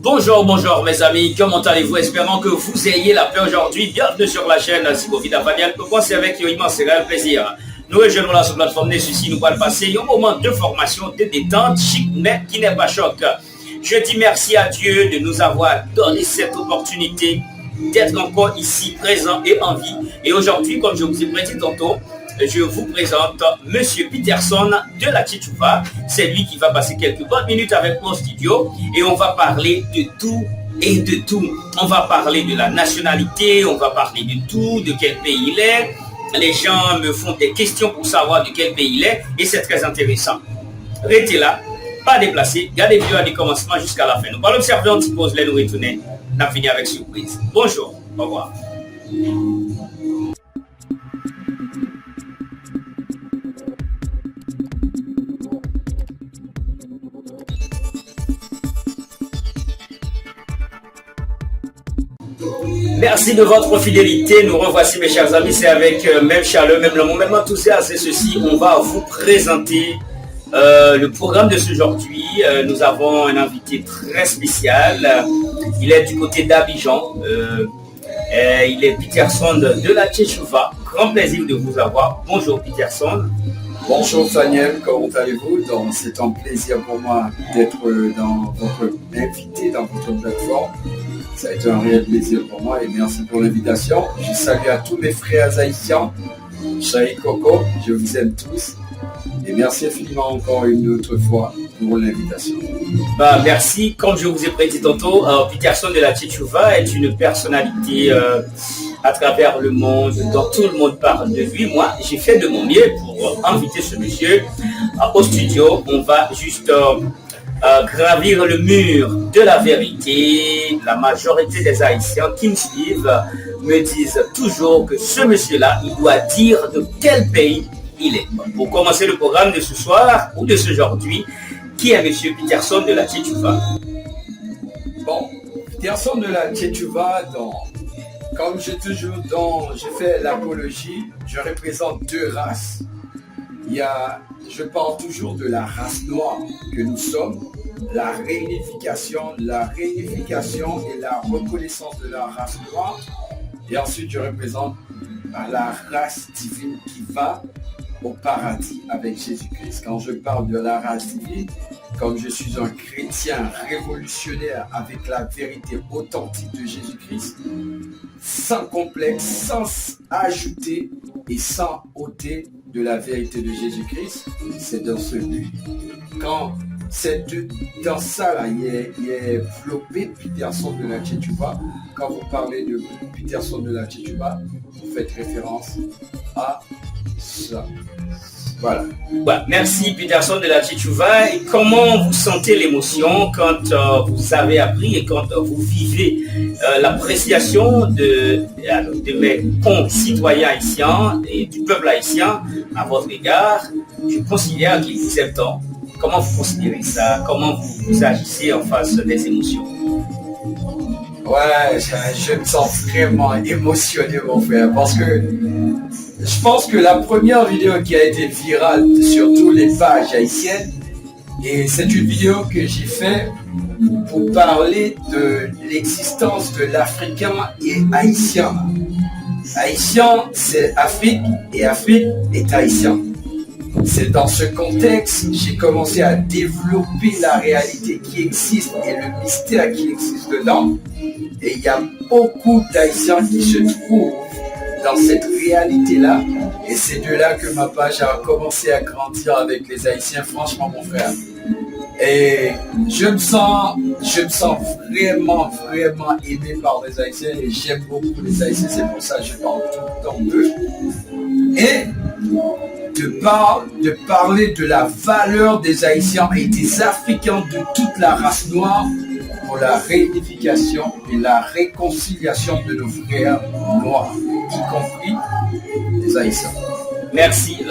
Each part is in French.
Bonjour, bonjour mes amis, comment allez-vous? Espérons que vous ayez la paix aujourd'hui. Bienvenue sur la chaîne Sigovida Fadial. Pour moi, c'est avec un immense réel plaisir. Nous rejoignons la plateforme de ceci, nous allons passer un moment de formation, de détente, chic, mais qui n'est pas choc. Je dis merci à Dieu de nous avoir donné cette opportunité d'être encore ici, présent et en vie. Et aujourd'hui, comme je vous ai prédit tantôt, je vous présente Monsieur Peterson de la Tchétchouva. C'est lui qui va passer quelques bonnes minutes avec mon studio et on va parler de tout et de tout. On va parler de la nationalité, on va parler de tout, de quel pays il est. Les gens me font des questions pour savoir de quel pays il est et c'est très intéressant. Restez là, pas déplacé, gardez le vidéo du commencement jusqu'à la fin. Nous allons observer un petit pause, là nous retourner. On a fini avec surprise. Bonjour, au revoir. Merci de votre fidélité. Nous revoici mes chers amis. C'est avec même chaleur, même l'amour, même enthousiasme. Et ceci, on va vous présenter le programme de ce aujourd'hui. Nous avons un invité très spécial. Il est du côté d'Abidjan. Il est Peterson de la Tchétchouva. Grand plaisir de vous avoir. Bonjour Peterson. Bonjour Daniel, comment allez-vous? C'est un plaisir pour moi d'être dans votre invité, dans votre plateforme. Ça a été un réel plaisir pour moi et merci pour l'invitation. Je salue à tous mes frères haïtiens, Chahi Coco, je vous aime tous. Et merci infiniment encore une autre fois pour l'invitation. Merci. Comme je vous ai prêté tantôt, Peterson de la Tchétchouva est une personnalité à travers le monde, dont tout le monde parle de lui. Moi, j'ai fait de mon mieux pour inviter ce monsieur au studio. On va juste gravir le mur de la vérité. La majorité des Haïtiens qui me suivent me disent toujours que ce monsieur-là, il doit dire de quel pays il est. Pour commencer le programme de ce soir ou de ce aujourd'hui, qui est monsieur Peterson de la Tchétchouva? Bon, Peterson de la Tchétchouva, comme j'ai fait l'apologie, je représente deux races. Je parle toujours de la race noire que nous sommes, la réunification et la reconnaissance de la race noire. Et ensuite, je représente la race divine qui va au paradis avec Jésus-Christ. Quand je parle de la race divine, comme je suis un chrétien révolutionnaire avec la vérité authentique de Jésus-Christ, sans complexe, sans ajouter et sans ôter de la vérité de Jésus-Christ, c'est dans ce but. Quand c'est dans ça, là, il est développé Peterson de la Tchétchouva. Quand vous parlez de Peterson de la Tchétchouva, vous faites référence à ça. Voilà. Merci Peterson de la Tchétchouva. Et comment vous sentez l'émotion quand vous avez appris et quand vous vivez l'appréciation de mes concitoyens haïtiens et du peuple haïtien à votre égard? Je considère qu'il vous aime tant. Comment vous considérez ça? Comment vous agissez en face des émotions? Ouais, je me sens vraiment émotionné, mon frère, parce que je pense que la première vidéo qui a été virale sur toutes les pages haïtiennes, et c'est une vidéo que j'ai faite pour parler de l'existence de l'Africain et haïtien. Haïtien, c'est Afrique, et Afrique est haïtien. C'est dans ce contexte que j'ai commencé à développer la réalité qui existe et le mystère qui existe dedans. Et il y a beaucoup d'Haïtiens qui se trouvent dans cette réalité-là. Et c'est de là que ma page a commencé à grandir avec les Haïtiens, franchement, mon frère. Et je me sens vraiment, vraiment aimé par les Haïtiens et j'aime beaucoup les Haïtiens. C'est pour ça que je parle tout le temps d'eux. Et de parler de la valeur des Haïtiens et des Africains de toute la race noire pour la réunification et la réconciliation de nos frères noirs, y compris les Haïtiens. Merci.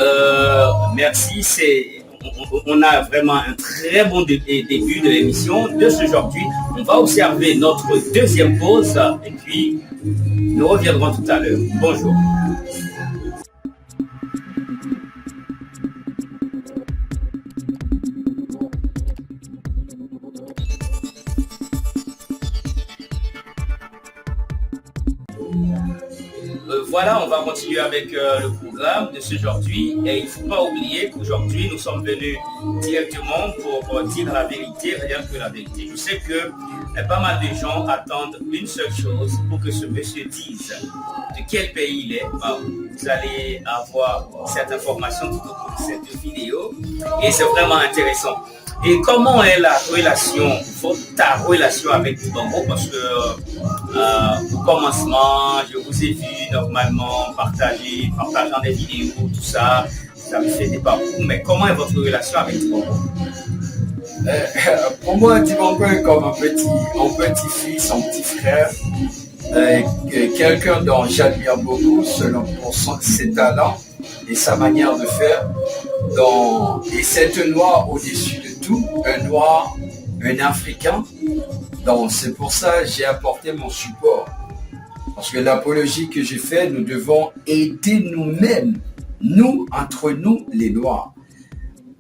On a vraiment un très bon début de l'émission de ce aujourd'hui. On va observer notre deuxième pause et puis nous reviendrons tout à l'heure. Bonjour. Voilà, on va continuer avec le programme de ce aujourd'hui. Et il ne faut pas oublier qu'aujourd'hui, nous sommes venus directement pour dire la vérité, rien que la vérité. Je sais que pas mal de gens attendent une seule chose pour que ce monsieur dise de quel pays il est. Vous allez avoir cette information tout au cours de cette vidéo. Et c'est vraiment intéressant. Et comment est la relation, ta relation avec Tibango? Parce que au commencement, je vous ai vu normalement partageant des vidéos, tout ça. Vous avez fait des parcours, mais comment est votre relation avec Tibango? Pour moi, Tibango est comme un petit fils, son petit frère. Quelqu'un dont j'admire beaucoup pour ses talents et sa manière de faire. Et c'est un noir au-dessus de tout, un noir, un Africain. Donc c'est pour ça que j'ai apporté mon support. Parce que l'apologie que j'ai fait, nous devons aider nous-mêmes, nous, entre nous, les Noirs.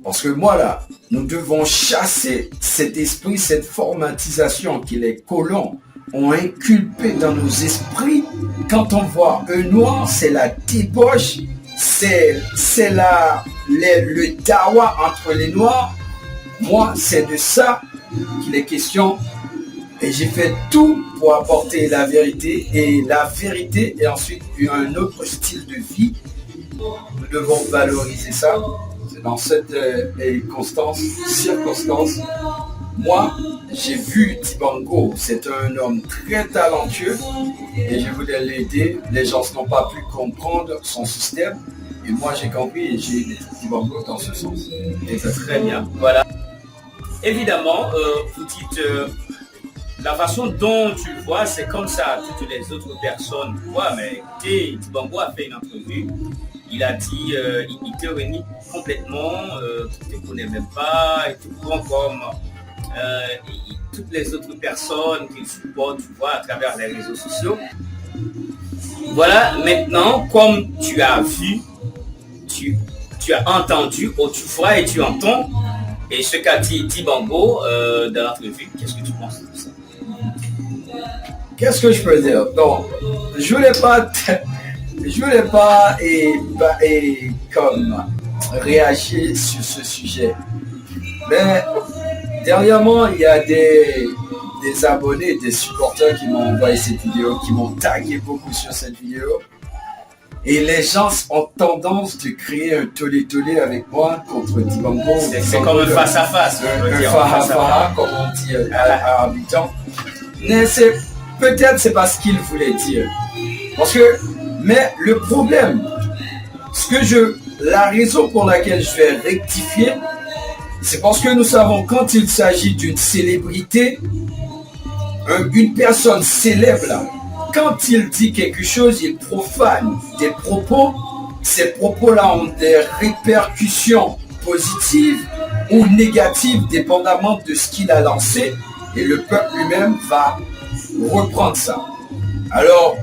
Parce que moi là, nous devons chasser cet esprit, cette formatisation que les colons ont inculpé dans nos esprits. Quand on voit un noir, c'est la débauche, c'est le dawa entre les noirs. Moi, c'est de ça qu'il est question. Et j'ai fait tout pour apporter la vérité. Et ensuite un autre style de vie. Nous devons valoriser ça. C'est dans cette circonstance. Moi, j'ai vu Tibango, c'est un homme très talentueux et je voulais l'aider. Les gens n'ont pas pu comprendre son système et moi j'ai compris et j'ai aidé Tibango dans ce sens. Et c'est très bien. Voilà. Évidemment, vous dites la façon dont tu le vois, c'est comme ça. Toutes les autres personnes voient, mais écoutez, Tibango a fait une entrevue. Il a dit, il te renie complètement, qu'il ne te connaît même pas, et tout prend comme toutes les autres personnes qu'il supporte, tu vois, à travers les réseaux sociaux. Voilà, maintenant, comme tu as vu, tu as entendu, ou tu vois et tu entends, et ce qu'a dit Tibango dans l'entrevue, qu'est-ce que tu penses de ça? Qu'est-ce que je peux dire? Donc, je voulais pas comme réagir sur ce sujet. Mais dernièrement, il y a des abonnés, des supporters qui m'ont envoyé cette vidéo, qui m'ont tagué beaucoup sur cette vidéo. Et les gens ont tendance de créer un tollé-tollé avec moi contre Tibango. C'est comme un face-à-face. Un face-à-face, comme on dit à Abidjan. Mais peut-être c'est pas ce qu'il voulait dire. Mais le problème, la raison pour laquelle je vais rectifier, c'est parce que nous savons quand il s'agit d'une célébrité, une personne célèbre là, quand il dit quelque chose, il profane des propos. Ces propos-là ont des répercussions positives ou négatives, dépendamment de ce qu'il a lancé, et le peuple lui-même va reprendre ça. Alors,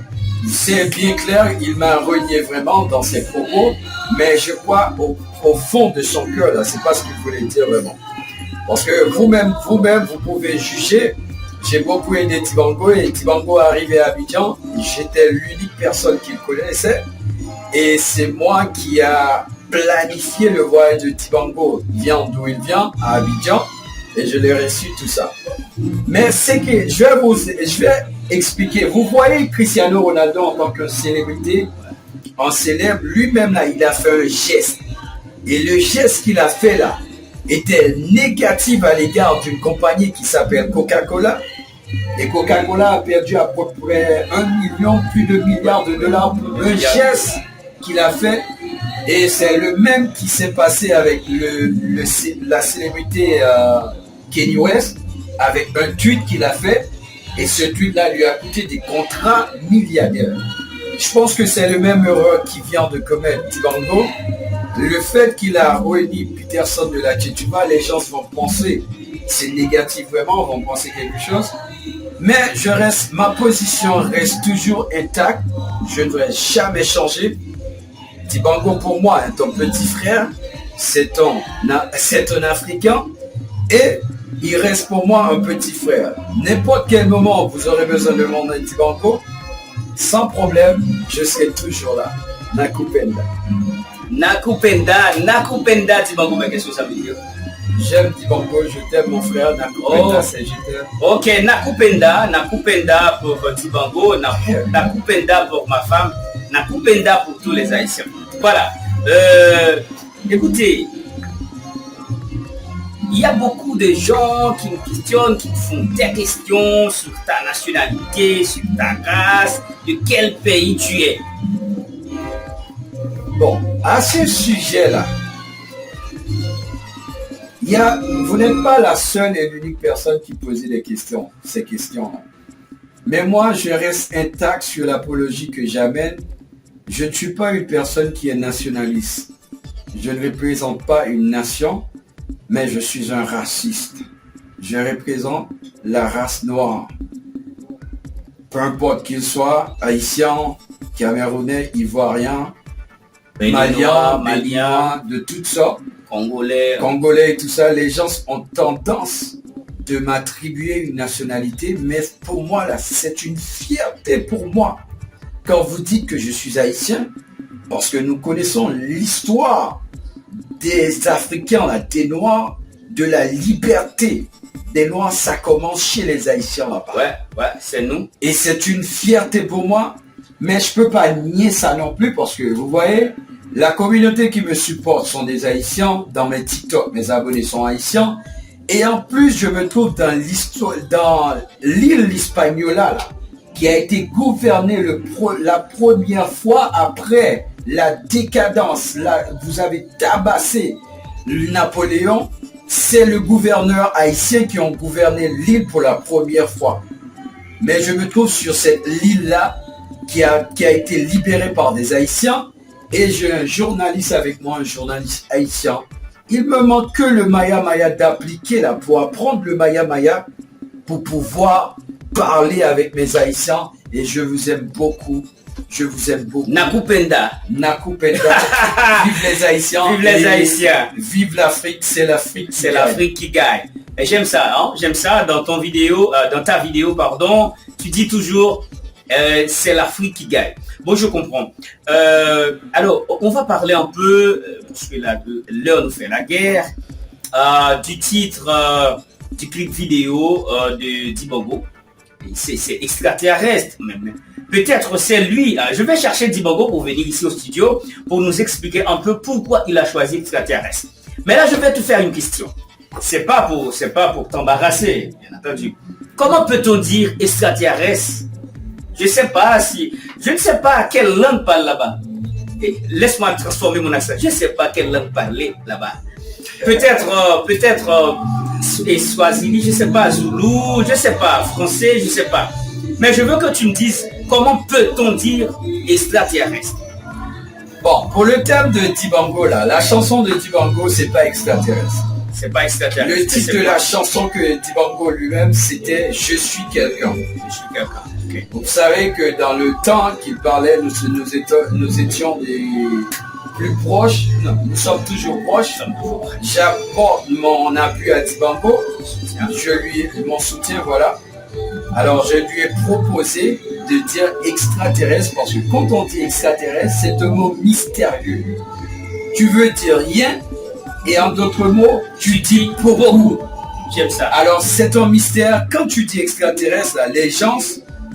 c'est bien clair, il m'a renié vraiment dans ses propos, mais je crois au fond de son cœur, là, c'est pas ce qu'il voulait dire vraiment. Parce que vous-même, vous pouvez juger. J'ai beaucoup aidé Tibango et Tibango est arrivé à Abidjan. J'étais l'unique personne qu'il connaissait. Et c'est moi qui a planifié le voyage de Tibango. Il vient d'où il vient, à Abidjan. Et je l'ai reçu, tout ça. Mais c'est que je vais expliquer. Vous voyez Cristiano Ronaldo en tant que célébrité, en célèbre, lui-même là, il a fait un geste. Et le geste qu'il a fait là était négatif à l'égard d'une compagnie qui s'appelle Coca-Cola. Et Coca-Cola a perdu à peu près 1 million, plus de milliards de dollars pour un geste qu'il a fait. Et c'est le même qui s'est passé avec la célébrité Kanye West, avec un tweet qu'il a fait. Et ce tweet-là lui a coûté des contrats milliardaires. Je pense que c'est le même erreur qui vient de commettre Tibango. Le fait qu'il a réuni Peterson de la Tchétuba, les gens vont penser c'est négatif vraiment, vont penser quelque chose. Mais ma position reste toujours intacte. Je ne vais jamais changer. Tibango pour moi est ton petit frère, c'est un Africain et il reste pour moi un petit frère. N'importe quel moment vous aurez besoin de mon Tibango, sans problème, je serai toujours là. Nakupenda. Nakupenda, Dibango, mais qu'est-ce que ça veut dire? J'aime Dibango, je t'aime mon frère. Nakupenda, c'est je t'aime. Ok, Nakupenda pour Dibango, Nakupenda pour ma femme, Nakupenda pour tous les Haïtiens. Voilà. Écoutez, il y a beaucoup de gens qui me questionnent, qui me font des questions sur ta nationalité, sur ta race, de quel pays tu es. Bon, à ce sujet-là, vous n'êtes pas la seule et l'unique personne qui posait ces questions-là. Mais moi, je reste intact sur l'apologie que j'amène. Je ne suis pas une personne qui est nationaliste. Je ne représente pas une nation, mais je suis un raciste. Je représente la race noire. Peu importe qu'il soit haïtien, camerounais, ivoirien, malien, de toutes sortes, congolais et tout ça, les gens ont tendance de m'attribuer une nationalité, mais pour moi, là, c'est une fierté pour moi. Quand vous dites que je suis haïtien, parce que nous connaissons l'histoire des Africains, là, des Noirs, de la liberté. Des Noirs, ça commence chez les Haïtiens là-bas. Ouais, c'est nous. Et c'est une fierté pour moi, mais je peux pas nier ça non plus, parce que vous voyez, la communauté qui me supporte sont des Haïtiens. Dans mes TikTok, mes abonnés sont Haïtiens. Et en plus, je me trouve dans l'île Hispaniola, là, qui a été gouvernée la première fois après la décadence. Là, vous avez tabassé Napoléon. C'est le gouverneur haïtien qui ont gouverné l'île pour la première fois. Mais je me trouve sur cette île-là qui a été libérée par des Haïtiens. Et j'ai un journaliste avec moi, un journaliste haïtien. Il me manque que le Maya d'appliquer là pour apprendre le Maya pour pouvoir parler avec mes Haïtiens. Et je vous aime beaucoup. Je vous aime beaucoup. Nakupenda. Vive les Haïtiens. Vive les Haïtiens. Vive l'Afrique. C'est l'Afrique. C'est l'Afrique qui gagne. Et j'aime ça, hein? J'aime ça dans ta vidéo, tu dis toujours c'est l'Afrique qui gagne. Bon, je comprends. Alors, on va parler un peu, parce que l'heure nous fait la guerre, du titre du clip vidéo de Dibango. C'est extraterrestre même. Peut-être c'est lui. Je vais chercher Dibango pour venir ici au studio pour nous expliquer un peu pourquoi il a choisi extraterrestre. Mais là, je vais te faire une question. C'est pas pour t'embarrasser, bien entendu. Comment peut-on dire extraterrestre? Je ne sais pas quelle langue parle là-bas. Laisse-moi transformer mon accent. Je ne sais pas quelle langue parler là-bas. Peut-être Swahili, je ne sais pas, Zoulou, je ne sais pas, français, je ne sais pas. Mais je veux que tu me dises comment peut-on dire extraterrestre. Bon, pour le thème de Dibango là, la chanson de Dibango, c'est pas extraterrestre. C'est pas extraterrestre. Le titre de la chanson que Dibango lui-même, c'était Je suis quelqu'un. Je suis quelqu'un. Okay. Vous savez que dans le temps qu'il parlait, nous étions des plus proches. Non, nous sommes toujours proches. J'apporte mon appui à Dibango. Mon soutien, voilà. Alors je lui ai proposé de dire extraterrestre, parce que quand on dit extraterrestre, c'est un mot mystérieux. Tu veux dire rien, et en d'autres mots, tu dis beaucoup. J'aime ça. Alors c'est un mystère. Quand tu dis extraterrestre, là, les gens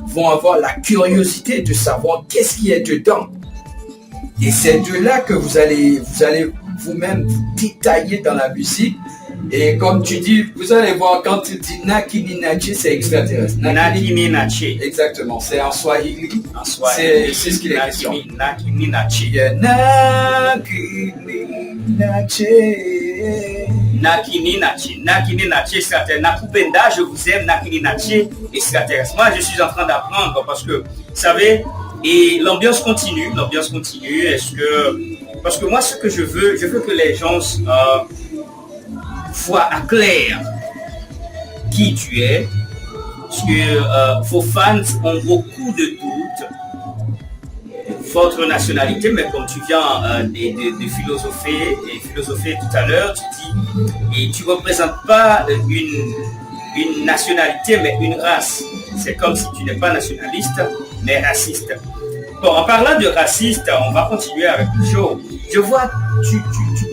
vont avoir la curiosité de savoir qu'est-ce qui est dedans. Et c'est de là que vous allez vous-même vous détailler dans la musique. Et comme tu dis, vous allez voir, quand tu dis Nakini Nachi, c'est extraterrestre. Nakini Nachi. Exactement, c'est en Swahili. C'est ce qu'il est question. Nakini Nachi. Nakini Nachi, extraterrestre. Nakupenda, je vous aime, Nakini Nachi, extraterrestre. Moi, je suis en train d'apprendre parce que, vous savez, et l'ambiance continue. Parce que moi, ce que je veux que les gens voient à clair qui tu es. Parce que vos fans ont beaucoup de doutes. Votre nationalité, mais comme tu viens de philosopher tout à l'heure, tu dis, et tu ne représentes pas une nationalité, mais une race. c'est comme si tu n'es pas nationaliste, mais raciste. Bon, en parlant de raciste, on va continuer avec le show. Je vois, tu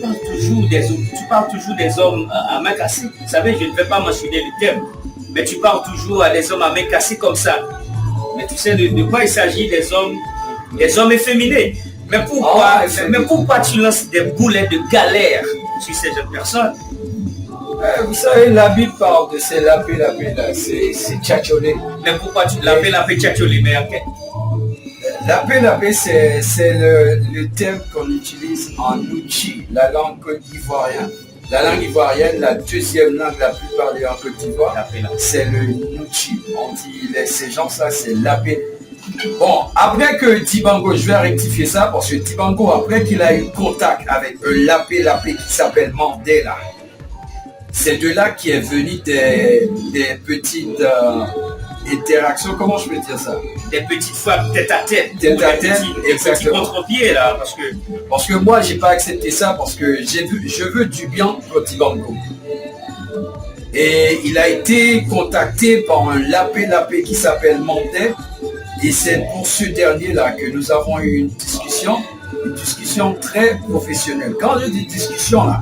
parles toujours des hommes à main cassée. Vous savez, je ne vais pas mentionner le terme, mais tu parles toujours à des hommes à main cassée comme ça. Mais tu sais de quoi il s'agit, des hommes efféminés. Mais pourquoi tu lances des boulets de galère sur ces jeunes personnes? Vous savez, la Bible parle de ces lapés là, c'est tchatcholé. Mais pourquoi tu lapé tchatcholé? Mais ok. Lapé, c'est le terme qu'on utilise en Ouchi, la langue côte d'ivoirienne. La langue ivoirienne, la deuxième langue la plus parlée en Côte d'Ivoire, c'est le Nouchi. On dit ces gens-là, c'est lapé. Bon, après que Dibango, je vais rectifier ça, parce que Dibango, après qu'il a eu contact avec un lapé qui s'appelle Mandela, c'est de là qui est venu des petites interactions, comment je peux dire ça? Des petites fois tête à tête. Tête à tête, exactement. Contre-pied là, parce que moi, j'ai pas accepté ça, parce que je veux du bien pour Dibango. Et il a été contacté par un lapé qui s'appelle Mandela. Et c'est pour ce dernier-là que nous avons eu une discussion très professionnelle. Quand je dis discussion là,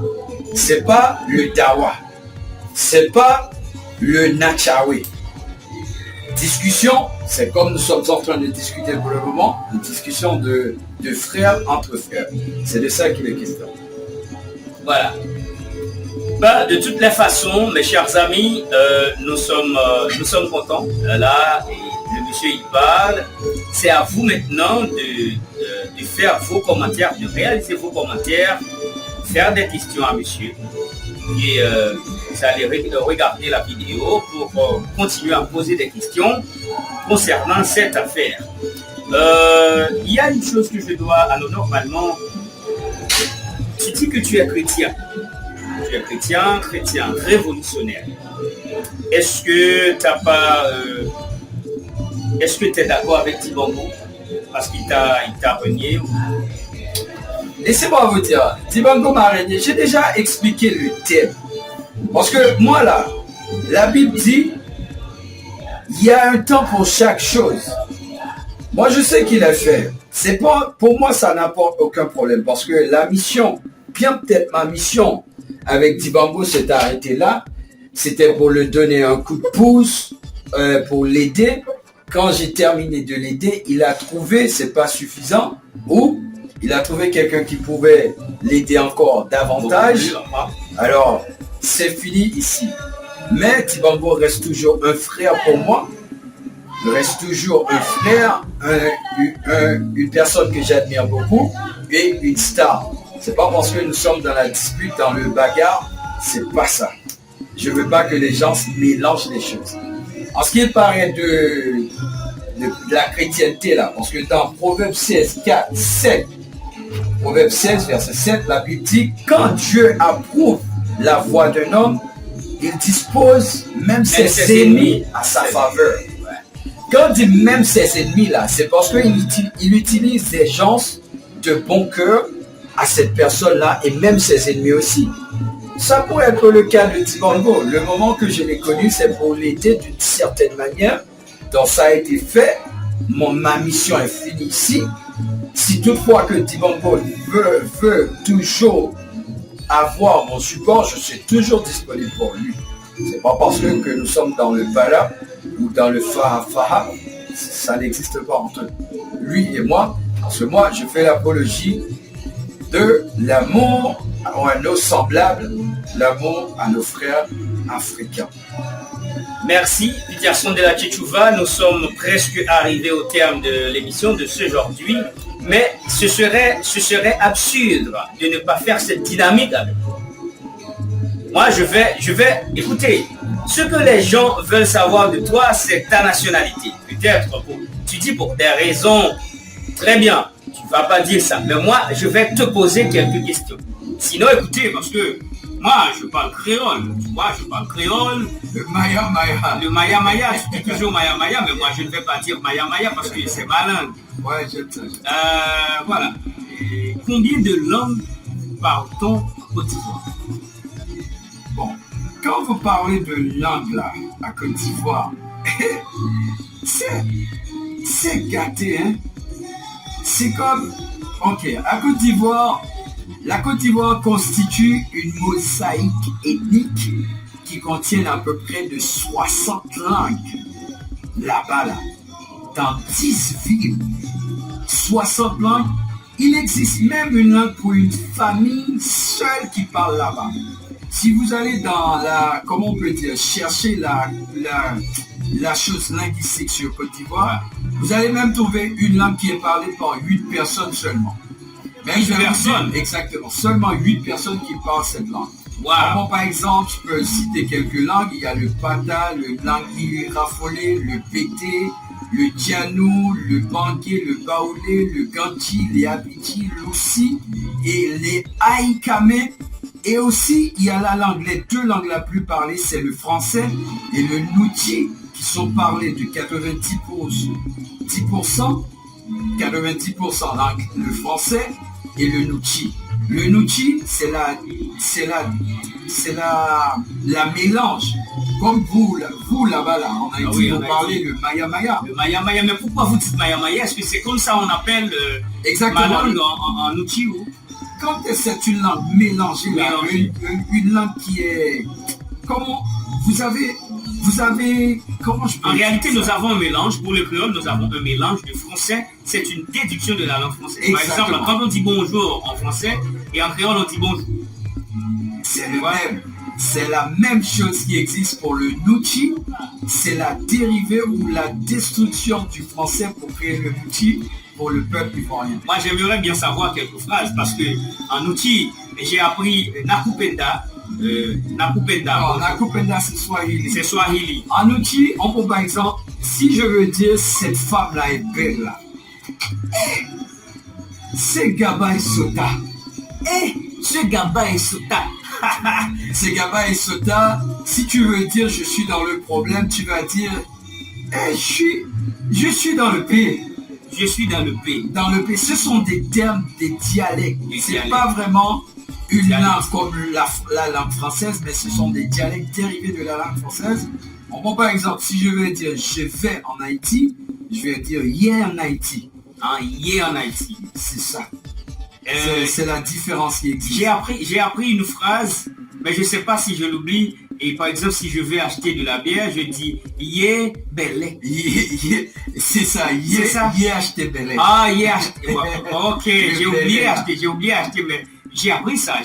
c'est pas le dawa, c'est pas le nachawe. Discussion, c'est comme nous sommes en train de discuter pour le moment, une discussion de frères entre frères. C'est de ça qu'il est question. Voilà. Bah, de toutes les façons, mes chers amis, nous sommes contents. Là, le monsieur il parle. C'est à vous maintenant de faire vos commentaires, de réaliser vos commentaires, faire des questions à monsieur. Et vous allez regarder la vidéo pour continuer à poser des questions concernant cette affaire. Il y a une chose que je dois, alors normalement, tu dis que tu es chrétien. Tu es chrétien révolutionnaire. Est-ce que tu es d'accord avec Dibango? Parce qu'il t'a renié? Laissez-moi vous dire, Dibango m'a renié. J'ai déjà expliqué le thème. Parce que moi là, la Bible dit, il y a un temps pour chaque chose. Moi je sais qu'il a fait. C'est pas, pour moi ça n'apporte aucun problème. Parce que la mission, bien peut-être ma mission avec Dibango s'est arrêtée là. C'était pour lui donner un coup de pouce, pour l'aider. Quand j'ai terminé de l'aider, il a trouvé, c'est pas suffisant, ou il a trouvé quelqu'un qui pouvait l'aider encore davantage. Alors, c'est fini ici. Mais Dibango reste toujours un frère pour moi. Il reste toujours un frère, une personne que j'admire beaucoup et une star. C'est pas parce que nous sommes dans la dispute, dans le bagarre, c'est pas ça. Je veux pas que les gens mélangent les choses. En ce qui paraît de la chrétienté là, parce que dans Proverbe 16, 4, 7, Proverbe 16, verset 7, la Bible dit, quand Dieu approuve la voie d'un homme, il dispose même ses ennemis à sa faveur. Quand on dit même ses ennemis là, c'est parce qu'il utilise des gens de bon cœur à cette personne-là et même ses ennemis aussi. Ça pourrait être le cas de Dibango. Le moment que je l'ai connu, c'est pour l'aider d'une certaine manière. Donc ça a été fait. Ma mission est finie ici. Si toutefois que Dibango veut toujours avoir mon support, je suis toujours disponible pour lui. C'est pas parce que nous sommes dans le Bala ou dans le Faha, ça n'existe pas entre lui et moi. Parce que moi, je fais l'apologie de l'amour à nos semblables, l'amour à nos frères africains. Merci, Peterson de la Tchétchouva. Nous sommes presque arrivés au terme de l'émission de ce aujourd'hui. Mais ce serait absurde de ne pas faire cette dynamique avec vous. Moi, je vais, écoutez, ce que les gens veulent savoir de toi, c'est ta nationalité. Peut-être, tu dis pour des raisons, très bien, tu ne vas pas dire ça. Mais moi, je vais te poser quelques questions. Sinon, écoutez, parce que moi, je parle créole. Tu vois, je parle créole. Le Maya Maya. Le Maya Maya, je dis toujours Maya Maya, mais moi, je ne vais pas dire Maya Maya parce que c'est ma langue. Ouais, j'aime ça. Voilà. Et combien de langues parle-t-on en Côte d'Ivoire? Bon, quand vous parlez de langue là, à Côte d'Ivoire, c'est gâté, hein. C'est comme, ok, la Côte d'Ivoire constitue une mosaïque ethnique qui contient à peu près de 60 langues. Là-bas, là, dans 10 villes, 60 langues. Il existe même une langue pour une famille seule qui parle là-bas. Si vous allez dans comment on peut dire, chercher la chose linguistique sur Côte d'Ivoire, vous allez même trouver une langue qui est parlée par 8 personnes seulement. Mais 8 personnes? Exactement, seulement 8 personnes qui parlent cette langue. Wow. Par exemple, je peux citer quelques langues. Il y a le Pata, le Langui Raffolé, le Pété, le Dianou, le Bangué, le Baoulé, le Ganti, les Abiti, l'Oussi et les Aïkamé. Et aussi, il y a les deux langues la plus parlées, c'est le français et le Nouti, qui sont parlés de 90% le français et le Nouti. Le Nouti, c'est la mélange. Comme vous là-bas, là, en Haïti, vous parlez le Maya Maya. Le Maya Maya, mais pourquoi vous dites Maya Maya? Est-ce que c'est comme ça on appelle ma langue en outil ou? Quand c'est une langue mélangée, là, une langue qui est... Comment En réalité, nous avons un mélange. Pour le créole, nous avons un mélange de français. C'est une déduction de la langue française. Exactement. Par exemple, quand on dit bonjour en français et en créole, on dit bonjour. C'est le même. C'est la même chose qui existe pour le Nouti. C'est la dérivée ou la destruction du français pour créer le Nouti pour le peuple ivoirien. Moi, j'aimerais bien savoir quelques phrases parce que en Nouti, j'ai appris Nakupenda. Nakupenda, c'est Swahili. C'est Swahili. En Nouti, on peut par exemple, si je veux dire cette femme-là est belle là, c'est Gaba et Sota. Ce Gaba et Sota. C'est Gaba et Sota. Si tu veux dire je suis dans le problème, tu vas dire je suis dans le pays. Je suis dans le pays. Dans le pays, ce sont des termes, des dialectes. C'est pas vraiment une langue comme la langue française, mais ce sont des dialectes dérivés de la langue française. Bon, par exemple, si je veux dire je vais en Haïti, je vais dire yeah en Haïti. Yeah en Haïti. C'est ça. C'est la différence qui existe. J'ai appris une phrase, mais je ne sais pas si je l'oublie. Et par exemple, si je vais acheter de la bière, je dis yeah belé. C'est ça, yeah acheter belé. Yeah acheter. Ok, j'ai oublié acheter, mais j'ai appris ça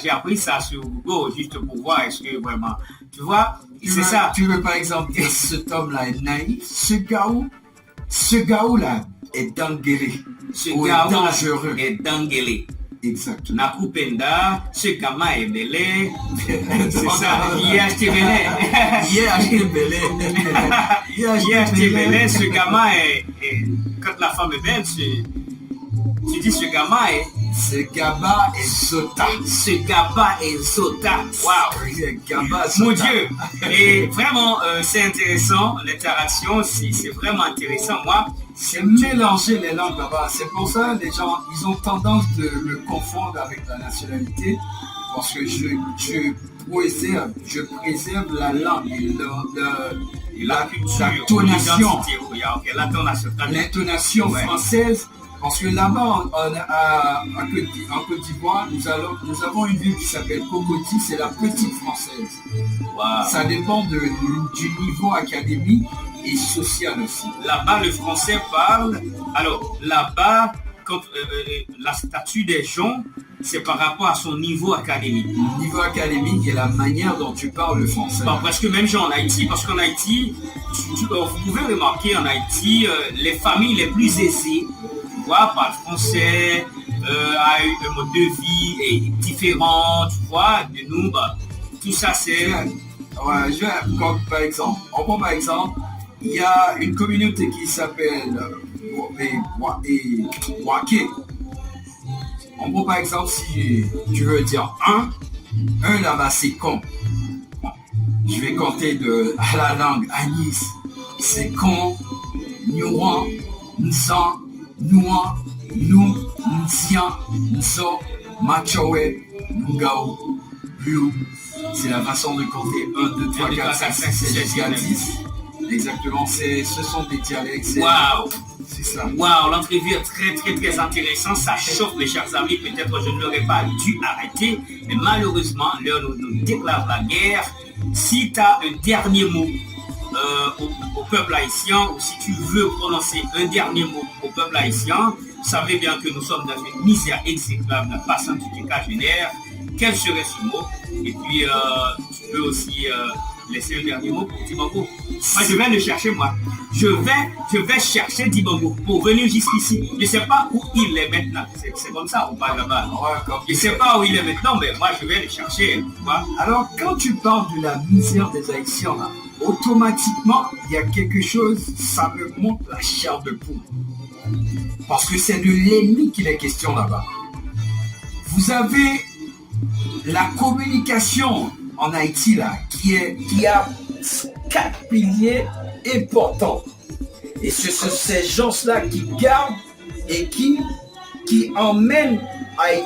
sur Google juste pour voir est-ce que vraiment, tu vois, c'est ça. Tu veux par exemple dire cet homme-là est naïf, ce gars là est dangereux. Ce gars dangereux est dangereux. Exactement. Nakupenda, ce gamin est belé. C'est ça. Yeah acheté belé. Yeah acheté belé. Yeah acheté belé. Ce gamin est. Quand la femme est belle, tu dis ce gamin est. Ce Gaba et Sota. Ce Gaba et Sota. Waouh. Mon Dieu. Et vraiment, c'est intéressant. L'interaction, c'est vraiment intéressant. Moi, c'est mélanger les langues là-bas. C'est pour ça les gens, ils ont tendance de le confondre avec la nationalité. Parce que je préserve la langue et la culture, l'intonation française. Parce que là-bas, en Côte d'Ivoire, nous avons une ville qui s'appelle Cocody, c'est la petite française. Wow. Ça dépend du niveau académique et social aussi. Là-bas, le français parle. Alors, là-bas, quand la statue des gens, c'est par rapport à son niveau académique. Le niveau académique et la manière dont tu parles le français. Presque même genre en Haïti, parce qu'en Haïti, vous pouvez remarquer en Haïti, les familles les plus aisées, parle français, a un mode de vie est différent, tu vois, de nous, tout ça c'est... Comme par exemple, il y a une communauté qui s'appelle Waké. En gros, par exemple, si tu veux dire un là-bas c'est con. Je vais compter à la langue Agnès. C'est con, Nouan, Nsan, Noua, Nou, Nsian, Nso, Machowe, Ngao, Liu. C'est la façon de compter 1, 2, 3, 4, 5, 6, 7, 8, 10. Exactement, ce sont des dialectes. Waouh! C'est ça. Waouh, l'entrevue est très intéressante. Ça chauffe, mes chers amis. Peut-être je ne l'aurais pas dû arrêter, mais malheureusement, l'heure nous déclare la guerre. Si tu as un dernier mot au peuple haïtien, ou si tu veux prononcer un dernier mot au peuple haïtien, vous savez bien que nous sommes dans une misère exécrable, passant du décagénaire. Quel serait ce mot? Et puis, tu peux aussi laisser un dernier mot pour Dibango. Moi, je vais le chercher, moi. Je vais chercher Dibango pour venir jusqu'ici. Je ne sais pas où il est maintenant. C'est comme ça, on parle là-bas. Je ne sais pas où il est maintenant, mais moi, je vais le chercher. Alors, quand tu parles de la misère des Haïtiens, là, automatiquement, il y a quelque chose, ça me monte la chair de poule. Parce que c'est de l'ennemi qu'il est question là-bas. Vous avez la communication en Haïti, là, qui a 4 piliers importants. Et ce sont ces gens-là qui gardent et qui emmènent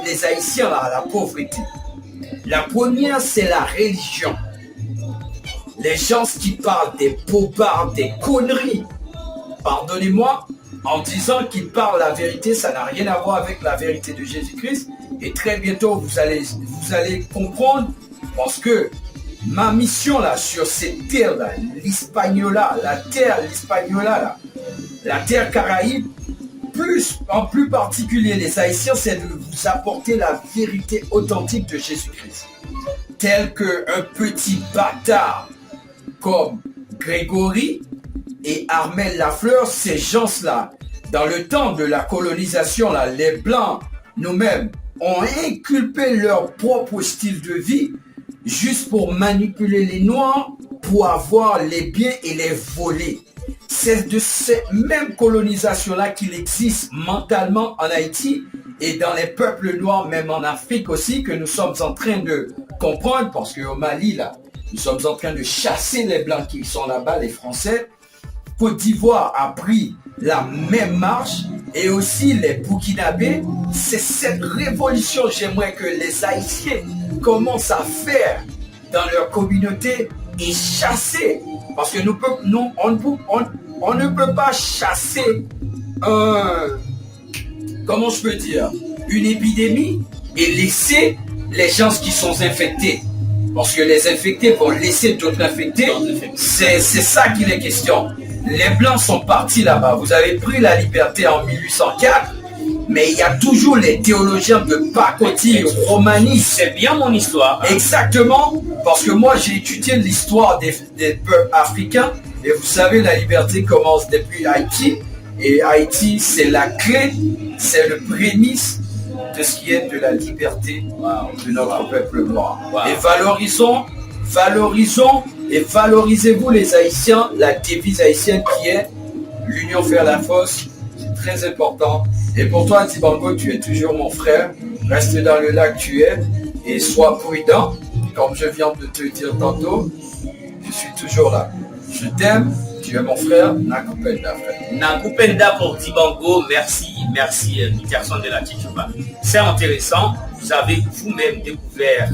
les Haïtiens là, à la pauvreté. La première, c'est la religion. Les gens qui parlent des bobards, des conneries, pardonnez-moi, en disant qu'ils parlent la vérité, ça n'a rien à voir avec la vérité de Jésus-Christ. Et très bientôt, vous allez comprendre, parce que ma mission là, sur cette terre-là, l'Hispaniola, la terre Caraïbe, en plus particulier les Haïtiens, c'est de vous apporter la vérité authentique de Jésus-Christ. Tel qu'un petit bâtard comme Grégory et Armel Lafleur, ces gens-là, dans le temps de la colonisation, là, les Blancs, nous-mêmes, ont inculpé leur propre style de vie juste pour manipuler les Noirs, pour avoir les biens et les voler. C'est de cette même colonisation-là qu'il existe mentalement en Haïti et dans les peuples noirs, même en Afrique aussi, que nous sommes en train de comprendre, parce qu'au Mali, là, nous sommes en train de chasser les Blancs qui sont là-bas, les Français. Côte d'Ivoire a pris la même marche, et aussi les Burkinabés. C'est cette révolution, j'aimerais que les Haïtiens commencent à faire dans leur communauté et chasser. Parce que on ne peut pas chasser comment je peux dire, une épidémie et laisser les gens qui sont infectés. Parce que les infectés vont laisser d'autres infectés. C'est ça qu'il est question. Les Blancs sont partis là-bas. Vous avez pris la liberté en 1804, mais il y a toujours les théologiens de pacotille, romanisme. C'est bien mon histoire. Exactement, parce que moi j'ai étudié l'histoire des peuples africains, et vous savez, la liberté commence depuis Haïti, et Haïti c'est la clé, c'est le prémisse de ce qui est de la liberté de notre peuple noir. Et valorisons et valorisez-vous les Haïtiens, la devise haïtienne qui est l'union faire la force, c'est très important. Et pour toi, Dibango, tu es toujours mon frère, reste dans le lac tu es et sois prudent, comme je viens de te dire tantôt, je suis toujours là. Je t'aime, tu es mon frère, Nakupenda, frère. Nakupenda pour Dibango, merci, Peterson de la Tchitchouba. C'est intéressant, vous avez vous-même découvert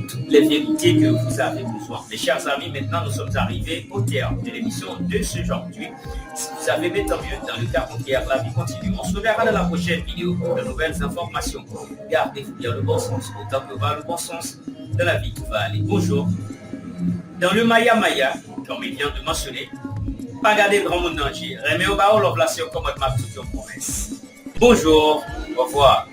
toutes les vérités que vous avez besoin. Mes chers amis, maintenant nous sommes arrivés au terme de l'émission de ce aujourd'hui. Si vous avez bien tant mieux dans le cas entier, la vie continue. On se verra dans la prochaine vidéo pour de nouvelles informations. Gardez-vous bien le bon sens, autant que va le bon sens de la vie qui va aller. Bonjour. Dans le Maya, comme il vient de mentionner, pas garder grand monde danger. Remets au bas au place comme ma toute promesse. Bonjour, au revoir.